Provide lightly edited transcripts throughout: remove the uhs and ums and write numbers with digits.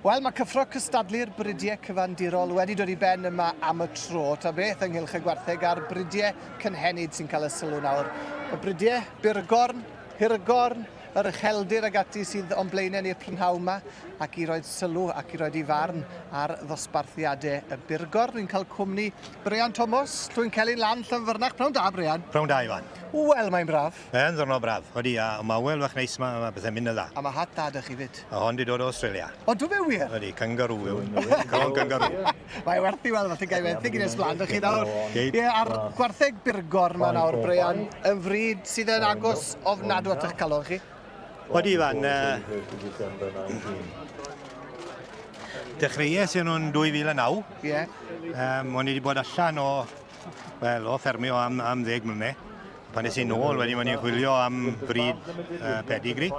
Wel, mae cyffro cystadlu'r brydiau cyfandirol wedi dod I ben yma am y tro, ta beth ynghylch y gwartheg a'r brydiau cynhenid sy'n cael y sylw nawr. Y brydiau Byrgorn, Byrgorn, yr ucheldir ag ati sydd o'n blaenau ni'r prynhawn yma ac I roed sylw ac I roed I farn ar ddosbarthiadau y Byrgorn. Ni'n cael cwmni Brian Thomas, dwi'n Celyn Lan Llanfyrnach. Pnawn da, Brian? Pnawn da, Iwan. Wel, mae'n braf. Yn ddwrnod braf. Odi, mae wel fach neis yma, mae bethau'n mynd y dda. A mae hat da dych chi fyd. A hon di dod o Australia. O, dwi'n fe wir? Odi, kangaroo yw. Colon kangaroo. Mae'n werth I weld fath I gael fethu gyda'r sblan, dych chi nawr. Ie, A'r gwartheg Byrgorn yma nawr, Brian, yn fryd sydd yn agos ofnadw at eich calon chi. Odi, Iwan, dechreuais yn nhw'n 2009. Ie. O'n i wedi bod allan o ffermio am 10 mlynedd. Pan nes I nôl wedi mynd I chwilio am bryd pedigree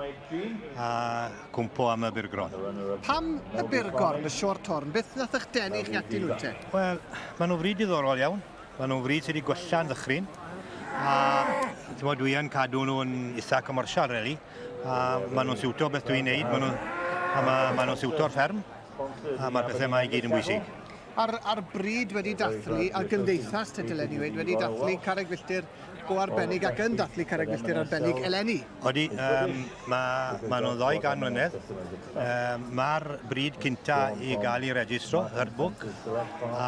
a cwmpo am y Byrgorn. Pam y Byrgorn, y Shorthorn, beth nath eich denu chi ati nhw te? Wel, maen nhw fryd diddorol iawn. Maen nhw fryd sydd wedi gwella'n ddychryn. A dwi yn cadw nhw'n eitha commercial, really. A maen nhw'n siwto beth dwi'n neud. Maen nhw'n siwto'r fferm. A mae'r bethau yma I gyd yn bwysig. Ar bryd wedi dathlu, a gymdeithas te dylen I wedi dathlu carreg filltir go arbennig ac yn dathlu carreg filltir arbennig eleni. Odi, maen nhw 200 mlynedd. Mae'r bryd cynta I gael I registro, third book. A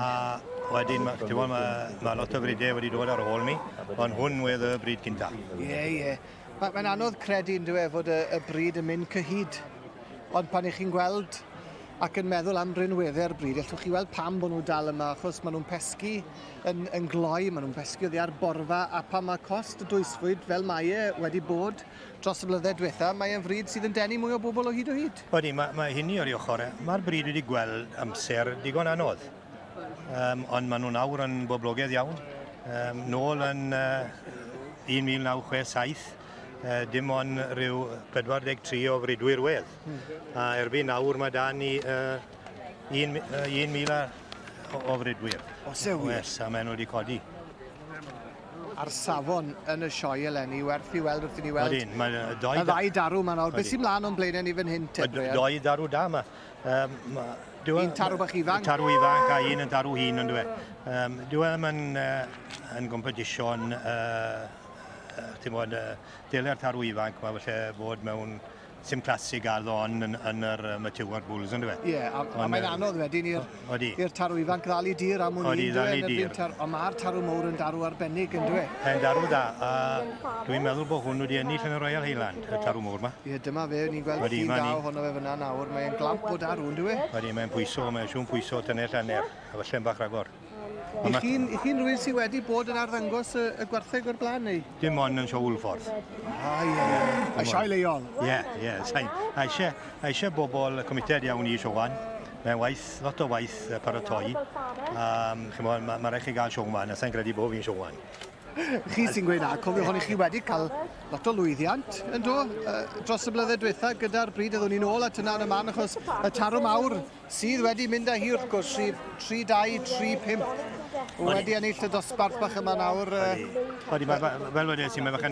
wedyn, mae lot o frydau wedi dod ar ôl mi, ond hwn wedd y bryd cynta. Ie. Mae'n anodd credu yn dweud fod y bryd yn mynd cyhyd. Ond pan chi'n gweld ac yn meddwl am rinweddau'r bryd, allwch chi weld pam bod nhw dal yma, achos maen nhw'n pesgu yn gloi, maen nhw'n pesgu oddi ar borfa, a pan mae cost y dwysfwyd fel mae wedi bod dros y blynyddoedd diwethaf, mae'n fryd sydd yn denu mwy o bobl o hyd. Odi, mae hynny o'r ochr. Mae'r bryd wedi gweld amser digon anodd. Ond maen nhw nawr yn boblogaidd iawn. Nôl yn 1967, dim ond rhyw 43 o fridwyr wedd. A erbyn nawr mae da ni 1,000 o fridwyr. O, Sioe? Yes, a maen nhw wedi codi. A'r safon yn y sioe eleni, werth I weld wrth I ni weld. Odyn, mae y ddau darw yma nawr. Beth sy'n mlaen o'n blaenau ni fan hyn te, Brian? 2 darw da yma. Un tarw bach ifanc? Tarw ifanc a un yn darw hun, ond dwi. Dwi yn competition deler tarw ifanc, mae felly bod mewn sim classig ar ddon yn yr mature bulls, yn dwi? Ie, a mae'n anodd wedyn i'r tarw ifanc ddal I dir am hwn dir. Ond mae'r tarw mawr yn darw arbennig, yn dwi? Yn darw da, a dwi'n meddwl bod hwn wedi ennill yn y Royal Highland, y tarw mawr yma. Ie, dyma fe, ni'n gweld ffyn da ohono fe fyna nawr, mae'n glamp o darw, yn dwi? Mae'n siŵn pwyso tynnu llanner, a falle'n bach ragor. I chi'n rhywun sydd wedi bod yn arddangos y gwartheg o'r blaen, neu? Dim ond yn Sioe Wlffordd. A sioe leol? Ie. A eisiau bobl comited iawn I Siowan. Mae'n lot o waith paratoi. Mae rhaid chi gael Siowan, a sa'n credu bod fi'n Siowan. Chi sy'n gweud na, cofio hwn I chi wedi cael lot o lwyddiant yn dros y blynyddoedd diwethaf gyda'r bryd yddwn ni'n ôl at yna yn y man, achos y tarw mawr sydd wedi mynd â hi wrth gwrs 3-2, 3-5 wedi ennill y dosbarth bach yma nawr. Odi, fel wedi sy'n meddwl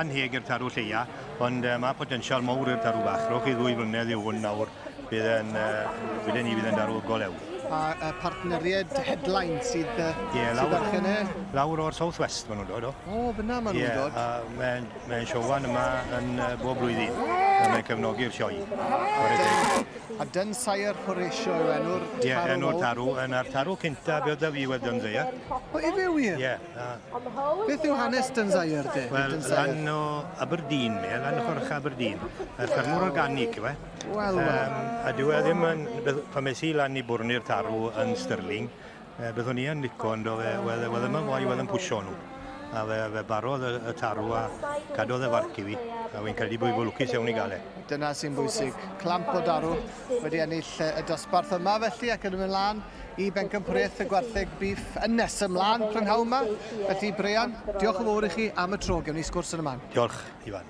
anheg i'r tarw lleia, ond mae potensial mawr i'r tarw bach. Rwy'ch chi 2 flynedd I hwn nawr, bydd ni fydd yn darw golew. A partneriaid headline sydd ar chynne? Lawr o'r South West maen nhw'n dod o. O, fyna maen nhw'n dod. Mae'n Siowan yma yn bob blwyddyn. Mae'n cefnogi'r sioe. A dyn sair horesio yw enw'r tarw? Ie, enw'r tarw. Yna'r tarw cynta be oedd da fi wedi dyn sair. O, I fe wir? Ie. Beth yw hanes dyn sair de? Wel, lan o Aberdeen, lan o chorch Aberdeen. Ffermwr organic, yw e. Wel. A dwi ddim yn, pan mes I lan I bwrni'r tarw yn Stirling, byddwn I yn lico, ond wedd yma fwy wedd yn pwysio nhw. A fe barodd y tarw a cadodd y farc I fi, a wy'n credu bod I lwcus iawn I gael e. Dyna sy'n bwysig. Clamp o darw wedi ennill y dosbarth yma felly ac yn ymwneud lan I bencampwriaeth y gwartheg biff yn nes ymlaen prynhawn yma. Felly, Brian, diolch yn fawr I chi am y tro, gewn ni sgwrs yn y man. Diolch, Iwan.